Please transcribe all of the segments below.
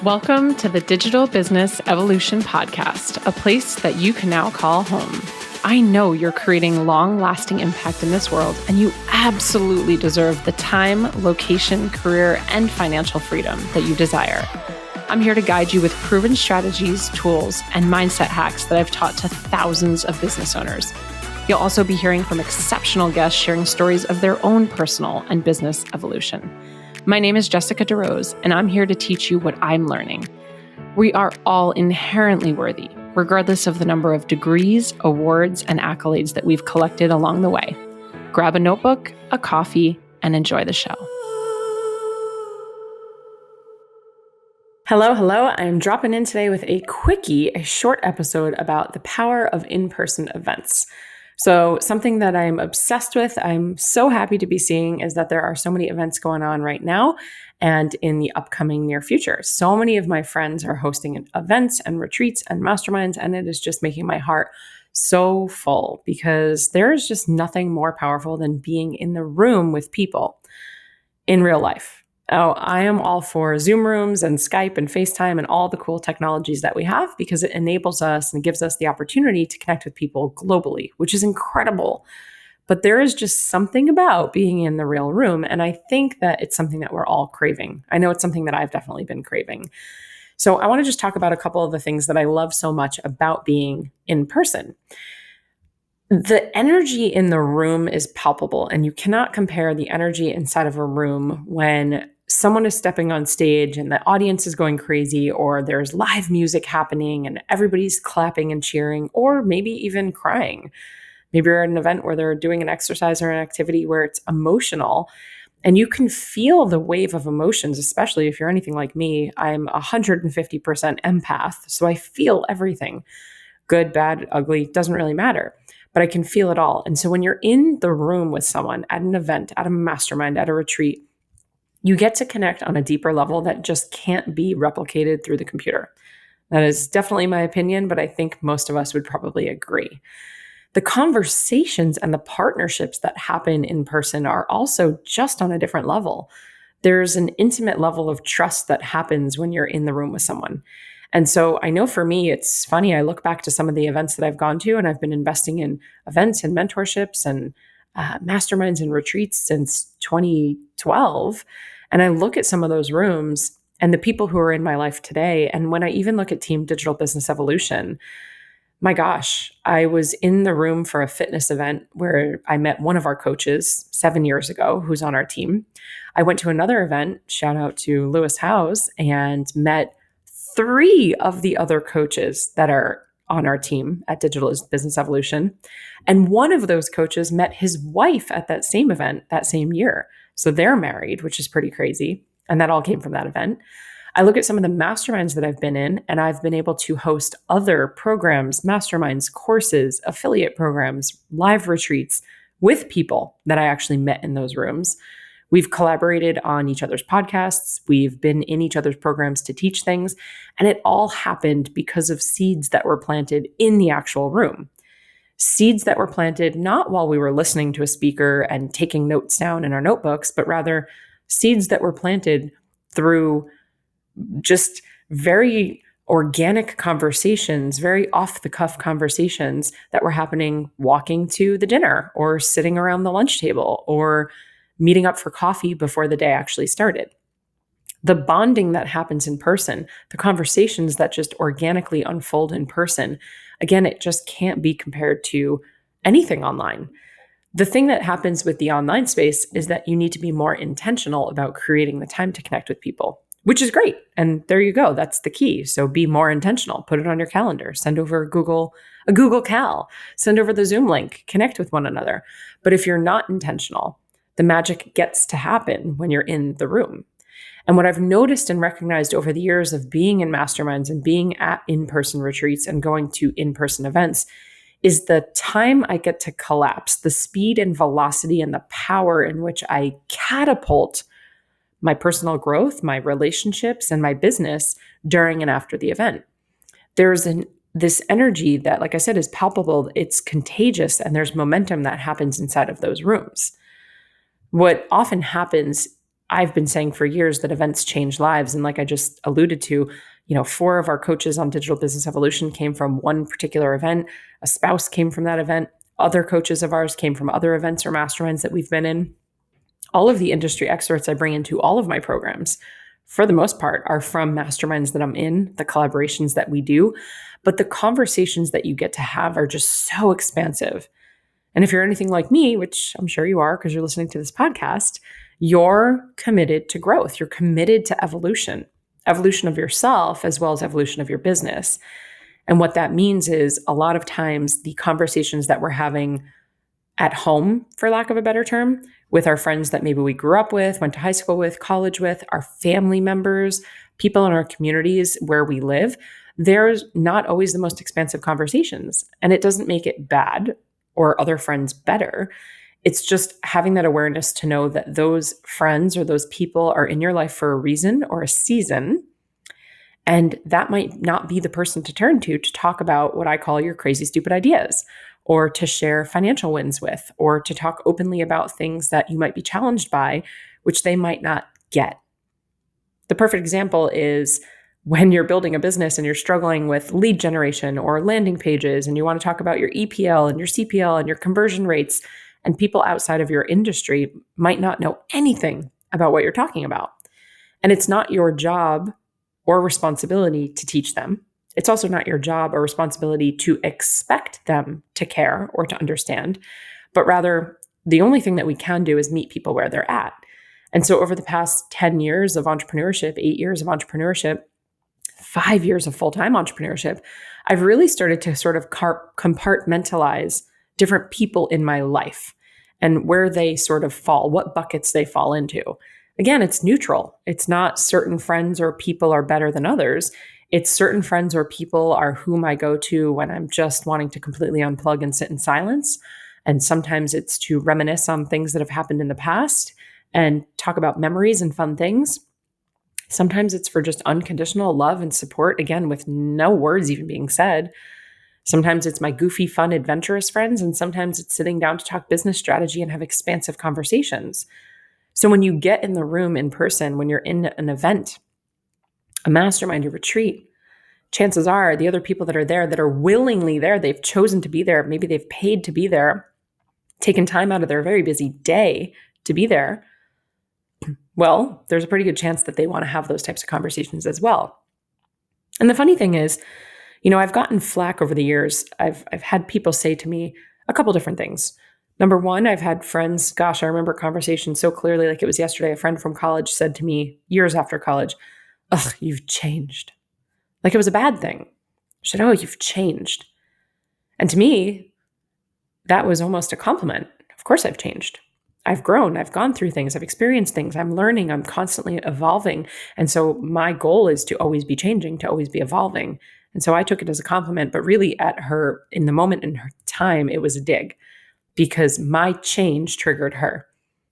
Welcome to the Digital Business Evolution Podcast, a place that you can now call home. I know you're creating long-lasting impact in this world, and you absolutely deserve the time, location, career, and financial freedom that you desire. I'm here to guide you with proven strategies, tools, and mindset hacks that I've taught to thousands of business owners. You'll also be hearing from exceptional guests sharing stories of their own personal and business evolution. My name is Jessica DeRose, and I'm here to teach you what I'm learning. We are all inherently worthy, regardless of the number of degrees, awards, and accolades that we've collected along the way. Grab a notebook, a coffee, and enjoy the show. Hello. I'm dropping in today with a quickie, a short episode about the power of in-person events. So something that I'm obsessed with, I'm so happy to be seeing, is that there are so many events going on right now and in the upcoming near future. So many of my friends are hosting events and retreats and masterminds, and it is just making my heart so full because there is just nothing more powerful than being in the room with people in real life. Oh, I am all for Zoom rooms and Skype and FaceTime and all the cool technologies that we have because it enables us and gives us the opportunity to connect with people globally, which is incredible. But there is just something about being in the real room. And I think that it's something that we're all craving. I know it's something that I've definitely been craving. So I want to just talk about a couple of the things that I love so much about being in person. The energy in the room is palpable, and you cannot compare the energy inside of a room when someone is stepping on stage and the audience is going crazy, or there's live music happening and everybody's clapping and cheering, or maybe even crying. Maybe you're at an event where they're doing an exercise or an activity where it's emotional and you can feel the wave of emotions, especially if you're anything like me. I'm 150% empath, so I feel everything. Good, bad, ugly, doesn't really matter. But I can feel it all. And so when you're in the room with someone at an event, at a mastermind, at a retreat, you get to connect on a deeper level that just can't be replicated through the computer. That is definitely my opinion, but I think most of us would probably agree. The conversations and the partnerships that happen in person are also just on a different level. There's an intimate level of trust that happens when you're in the room with someone. And so I know for me, it's funny, I look back to some of the events that I've gone to, and I've been investing in events and mentorships and masterminds and retreats since 2012. And I look at some of those rooms and the people who are in my life today. And when I even look at Team Digital Business Evolution, my gosh, I was in the room for a fitness event where I met one of our coaches 7 years ago who's on our team. I went to another event, shout out to Lewis Howes, and met 3 of the other coaches that are on our team at Digital Business Evolution. And one of those coaches met his wife at that same event that same year. So they're married, which is pretty crazy. And that all came from that event. I look at some of the masterminds that I've been in, and I've been able to host other programs, masterminds, courses, affiliate programs, live retreats with people that I actually met in those rooms. We've collaborated on each other's podcasts. We've been in each other's programs to teach things. And it all happened because of seeds that were planted in the actual room. Seeds that were planted not while we were listening to a speaker and taking notes down in our notebooks, but rather seeds that were planted through just very organic conversations, very off-the-cuff conversations that were happening walking to the dinner or sitting around the lunch table or meeting up for coffee before the day actually started. The bonding that happens in person, the conversations that just organically unfold in person, again, it just can't be compared to anything online. The thing that happens with the online space is that you need to be more intentional about creating the time to connect with people, which is great. And there you go. That's the key. So be more intentional. Put it on your calendar. Send over a Google Cal. Send over the Zoom link. Connect with one another. But if you're not intentional, the magic gets to happen when you're in the room. And what I've noticed and recognized over the years of being in masterminds and being at in-person retreats and going to in-person events is the time I get to collapse, the speed and velocity and the power in which I catapult my personal growth, my relationships, and my business during and after the event. There's this energy that, like I said, is palpable, it's contagious, and there's momentum that happens inside of those rooms. What often happens I've been saying for years that events change lives. And like I just alluded to, 4 of our coaches on Digital Business Evolution came from one particular event. A spouse came from that event. Other coaches of ours came from other events or masterminds that we've been in. All of the industry experts I bring into all of my programs, for the most part, are from masterminds that I'm in, the collaborations that we do. But the conversations that you get to have are just so expansive. And if you're anything like me, which I'm sure you are because you're listening to this podcast, you're committed to growth. You're committed to evolution of yourself as well as evolution of your business. And what that means is a lot of times the conversations that we're having at home, for lack of a better term, with our friends that maybe we grew up with, went to high school with, college with, our family members, people in our communities where we live, there's not always the most expansive conversations. And it doesn't make it bad or other friends better. It's just having that awareness to know that those friends or those people are in your life for a reason or a season. And that might not be the person to turn to talk about what I call your crazy, stupid ideas, or to share financial wins with, or to talk openly about things that you might be challenged by, which they might not get. The perfect example is when you're building a business and you're struggling with lead generation or landing pages, and you want to talk about your EPL and your CPL and your conversion rates, and people outside of your industry might not know anything about what you're talking about. And it's not your job or responsibility to teach them. It's also not your job or responsibility to expect them to care or to understand, but rather the only thing that we can do is meet people where they're at. And so over the past 10 years of entrepreneurship, 8 years of entrepreneurship, 5 years of full-time entrepreneurship, I've really started to sort of compartmentalize different people in my life and where they sort of fall, what buckets they fall into. Again, it's neutral. It's not certain friends or people are better than others. It's certain friends or people are whom I go to when I'm just wanting to completely unplug and sit in silence. And sometimes it's to reminisce on things that have happened in the past and talk about memories and fun things. Sometimes it's for just unconditional love and support, again, with no words even being said. Sometimes it's my goofy, fun, adventurous friends, and sometimes it's sitting down to talk business strategy and have expansive conversations. So when you get in the room in person, when you're in an event, a mastermind, a retreat, chances are the other people that are there that are willingly there, they've chosen to be there, maybe they've paid to be there, taken time out of their very busy day to be there, well, there's a pretty good chance that they want to have those types of conversations as well. And the funny thing is, I've gotten flack over the years. I've had people say to me a couple different things. Number one, I've had friends, gosh, I remember conversations so clearly, like it was yesterday. A friend from college said to me years after college, "Ugh, you've changed." Like it was a bad thing. She said, "Oh, you've changed." And to me, that was almost a compliment. Of course I've changed. I've grown. I've gone through things. I've experienced things. I'm learning. I'm constantly evolving. And so my goal is to always be changing, to always be evolving. And so I took it as a compliment, but really in the moment in her time, it was a dig because my change triggered her.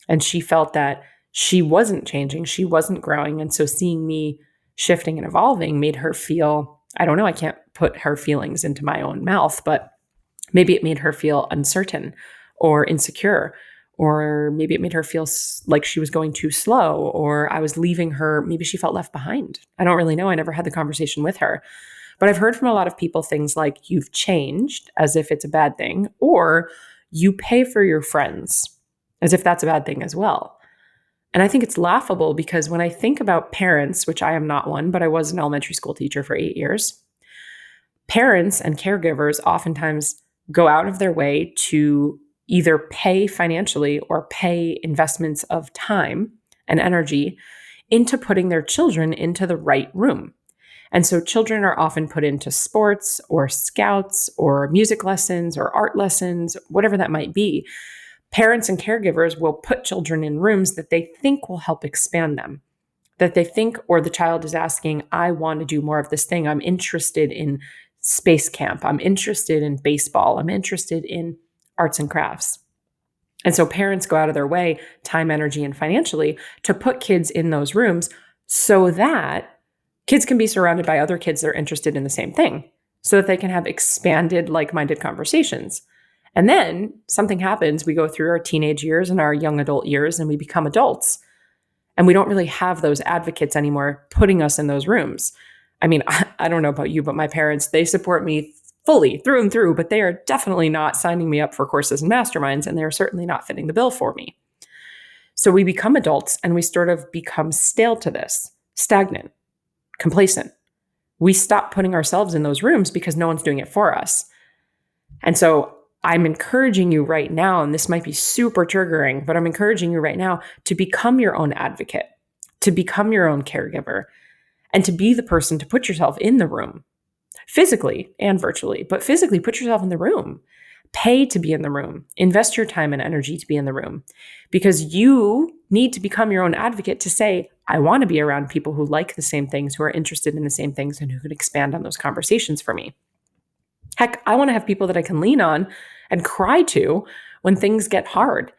And she felt that she wasn't changing. She wasn't growing. And so seeing me shifting and evolving made her feel, I don't know, I can't put her feelings into my own mouth, but maybe it made her feel uncertain or insecure. Or maybe it made her feel like she was going too slow, or I was leaving her. Maybe she felt left behind. I don't really know. I never had the conversation with her. But I've heard from a lot of people things like, "You've changed," as if it's a bad thing, or "You pay for your friends," as if that's a bad thing as well. And I think it's laughable because when I think about parents, which I am not one, but I was an elementary school teacher for 8 years, parents and caregivers oftentimes go out of their way to either pay financially or pay investments of time and energy into putting their children into the right room. And so children are often put into sports or scouts or music lessons or art lessons, whatever that might be. Parents and caregivers will put children in rooms that they think will help expand them, that they think, or the child is asking, "I want to do more of this thing. I'm interested in space camp. I'm interested in baseball. I'm interested in arts and crafts." And so parents go out of their way, time, energy, and financially, to put kids in those rooms so that kids can be surrounded by other kids that are interested in the same thing, so that they can have expanded, like-minded conversations. And then something happens. We go through our teenage years and our young adult years, and we become adults. And we don't really have those advocates anymore putting us in those rooms. I mean, I don't know about you, but my parents, they support me fully through and through, but they are definitely not signing me up for courses and masterminds, and they're certainly not fitting the bill for me. So we become adults and we sort of become stale to this, stagnant, complacent. We stop putting ourselves in those rooms because no one's doing it for us. And so I'm encouraging you right now, and this might be super triggering, but I'm encouraging you right now to become your own advocate, to become your own caregiver, and to be the person to put yourself in the room, physically and virtually, but physically put yourself in the room. Pay to be in the room. Invest your time and energy to be in the room, because you need to become your own advocate to say, I want to be around people who like the same things, who are interested in the same things, and who can expand on those conversations for me. Heck, I want to have people that I can lean on and cry to when things get hard.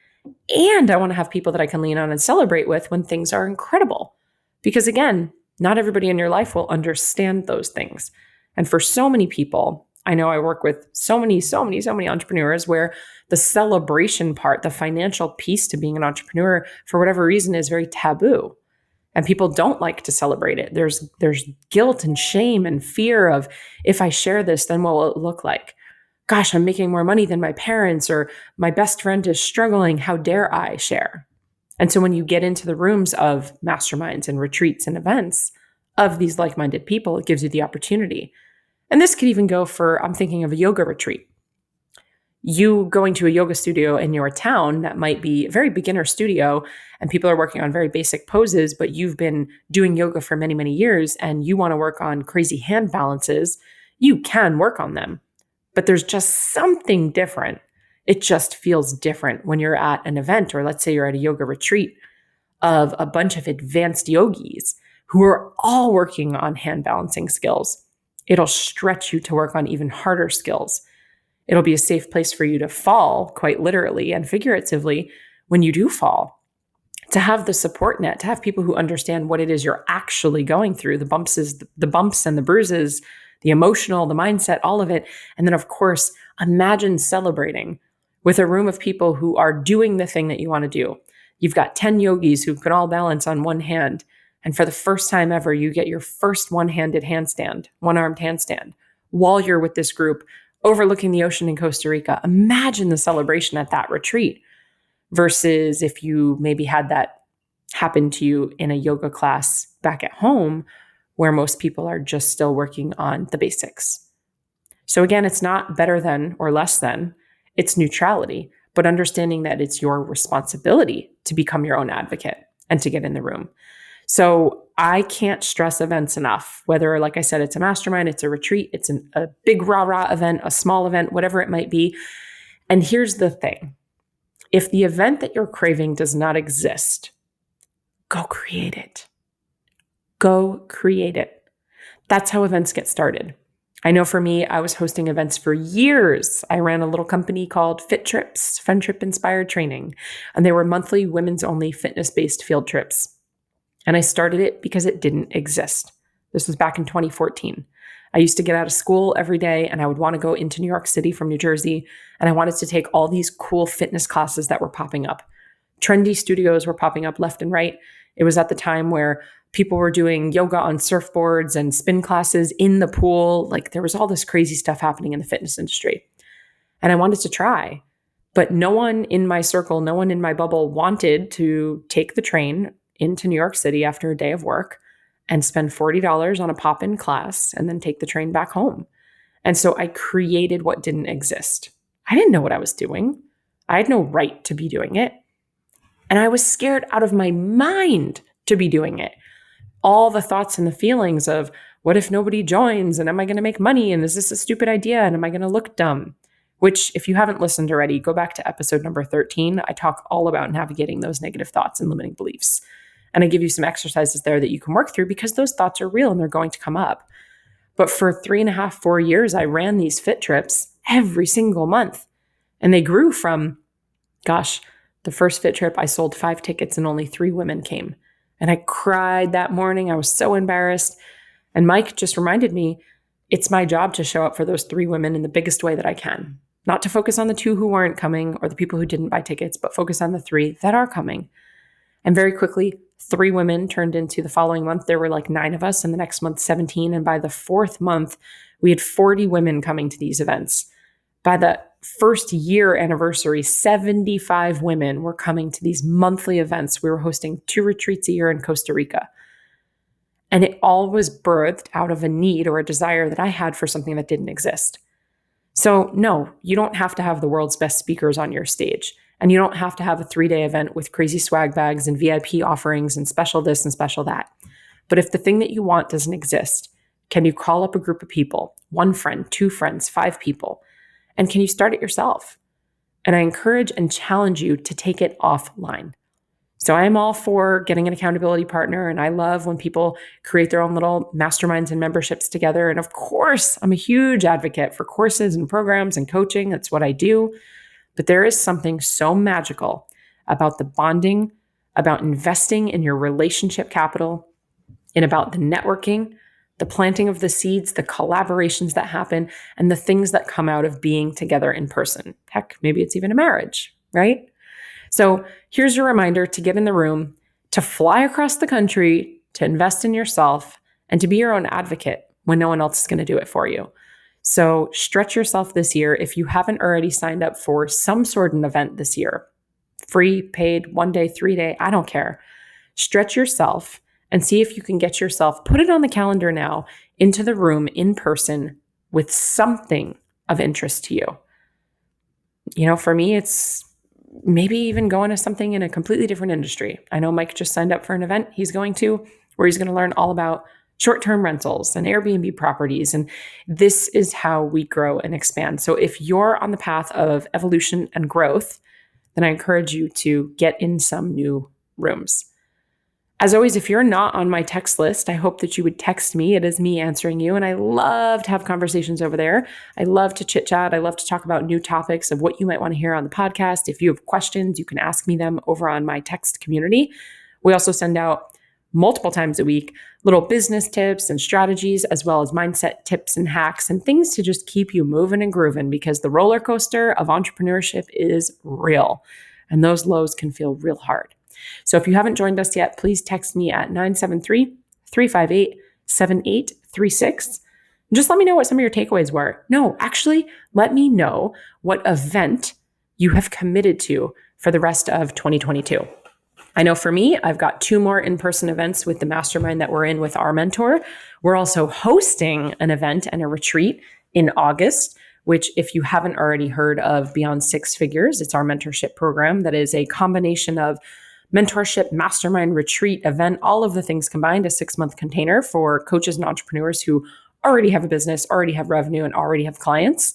And I want to have people that I can lean on and celebrate with when things are incredible. Because again, not everybody in your life will understand those things. And for so many people, I know I work with so many entrepreneurs where the celebration part, the financial piece to being an entrepreneur, for whatever reason, is very taboo. And people don't like to celebrate it. There's guilt and shame and fear of, if I share this, then what will it look like? Gosh, I'm making more money than my parents, or my best friend is struggling. How dare I share? And so when you get into the rooms of masterminds and retreats and events of these like-minded people, it gives you the opportunity. And this could even go for, I'm thinking of a yoga retreat. You going to a yoga studio in your town that might be a very beginner studio and people are working on very basic poses, but you've been doing yoga for many, many years and you want to work on crazy hand balances, you can work on them. But there's just something different. It just feels different when you're at an event, or let's say you're at a yoga retreat of a bunch of advanced yogis who are all working on hand balancing skills. It'll stretch you to work on even harder skills. It'll be a safe place for you to fall, quite literally and figuratively, when you do fall. To have the support net, to have people who understand what it is you're actually going through, the bumps and the bruises, the emotional, the mindset, all of it. And then, of course, imagine celebrating with a room of people who are doing the thing that you want to do. You've got 10 yogis who can all balance on one hand. And for the first time ever, you get your first one-handed handstand, one-armed handstand, while you're with this group overlooking the ocean in Costa Rica. Imagine the celebration at that retreat versus if you maybe had that happen to you in a yoga class back at home where most people are just still working on the basics. So again, it's not better than or less than, it's neutrality, but understanding that it's your responsibility to become your own advocate and to get in the room. So I can't stress events enough, whether, like I said, it's a mastermind, it's a retreat, it's a big rah-rah event, a small event, whatever it might be. And here's the thing. If the event that you're craving does not exist, go create it. Go create it. That's how events get started. I know for me, I was hosting events for years. I ran a little company called Fit Trips, Fun Trip Inspired Training, and they were monthly women's-only fitness-based field trips. And I started it because it didn't exist. This was back in 2014. I used to get out of school every day and I would want to go into New York City from New Jersey. And I wanted to take all these cool fitness classes that were popping up. Trendy studios were popping up left and right. It was at the time where people were doing yoga on surfboards and spin classes in the pool. Like there was all this crazy stuff happening in the fitness industry. And I wanted to try, but no one in my circle, no one in my bubble wanted to take the train into New York City after a day of work and spend $40 on a pop-in class and then take the train back home. And so I created what didn't exist. I didn't know what I was doing. I had no right to be doing it. And I was scared out of my mind to be doing it. All the thoughts and the feelings of, what if nobody joins? And am I going to make money? And is this a stupid idea? And am I going to look dumb? Which, if you haven't listened already, go back to episode number 13. I talk all about navigating those negative thoughts and limiting beliefs. And I give you some exercises there that you can work through because those thoughts are real and they're going to come up. But for 3.5, 4 years, I ran these fit trips every single month. And they grew from, the first fit trip, I sold 5 tickets and only 3 women came. And I cried that morning. I was so embarrassed. And Mike just reminded me, it's my job to show up for those 3 women in the biggest way that I can. Not to focus on the 2 who weren't coming or the people who didn't buy tickets, but focus on the 3 that are coming. And very quickly, 3 women turned into the following month, there were like 9 of us, and the next month, 17. And by the 4th month, we had 40 women coming to these events. By the first year anniversary, 75 women were coming to these monthly events. We were hosting 2 retreats a year in Costa Rica. And it all was birthed out of a need or a desire that I had for something that didn't exist. So no, you don't have to have the world's best speakers on your stage. And you don't have to have a 3-day event with crazy swag bags and VIP offerings and special this and special that. But if the thing that you want doesn't exist, can you call up a group of people, 1 friend, 2 friends, 5 people? And can you start it yourself? And I encourage and challenge you to take it offline. So I am all for getting an accountability partner, and I love when people create their own little masterminds and memberships together. And of course, I'm a huge advocate for courses and programs and coaching. That's what I do. But there is something so magical about the bonding, about investing in your relationship capital, and about the networking, the planting of the seeds, the collaborations that happen, and the things that come out of being together in person. Heck, maybe it's even a marriage, right? So here's your reminder to get in the room, to fly across the country, to invest in yourself, and to be your own advocate when no one else is going to do it for you. So stretch yourself this year. If you haven't already signed up for some sort of event this year, free, paid, 1-day, 3-day, I don't care. Stretch yourself and see if you can get yourself, put it on the calendar now, into the room in person with something of interest to you. You know, for me, it's maybe even going to something in a completely different industry. I know Mike just signed up for an event he's going to, where he's going to learn all about short-term rentals and Airbnb properties. And this is how we grow and expand. So if you're on the path of evolution and growth, then I encourage you to get in some new rooms. As always, if you're not on my text list, I hope that you would text me. It is me answering you. And I love to have conversations over there. I love to chit chat. I love to talk about new topics of what you might want to hear on the podcast. If you have questions, you can ask me them over on my text community. We also send out multiple times a week little business tips and strategies, as well as mindset tips and hacks and things to just keep you moving and grooving, because the roller coaster of entrepreneurship is real and those lows can feel real hard. So if you haven't joined us yet, please text me at 973-358-7836. Just let me know what some of your takeaways were. No, actually, let me know what event you have committed to for the rest of 2022. I know for me, I've got 2 more in-person events with the mastermind that we're in with our mentor. We're also hosting an event and a retreat in August, which if you haven't already heard of Beyond 6 Figures, it's our mentorship program that is a combination of mentorship, mastermind, retreat, event, all of the things combined, a 6-month container for coaches and entrepreneurs who already have a business, already have revenue, and already have clients.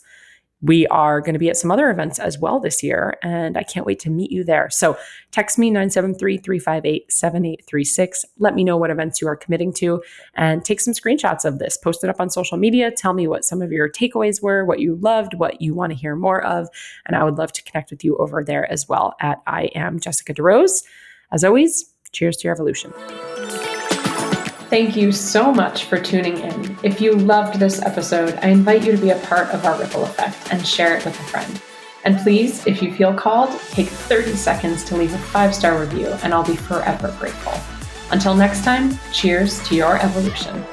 We are going to be at some other events as well this year, and I can't wait to meet you there. So text me 973-358-7836. Let me know what events you are committing to and take some screenshots of this. Post it up on social media. Tell me what some of your takeaways were, what you loved, what you want to hear more of, and I would love to connect with you over there as well at I am Jessica DeRose. As always, cheers to your evolution. Thank you so much for tuning in. If you loved this episode, I invite you to be a part of our ripple effect and share it with a friend. And please, if you feel called, take 30 seconds to leave a 5-star review, and I'll be forever grateful. Until next time, cheers to your evolution.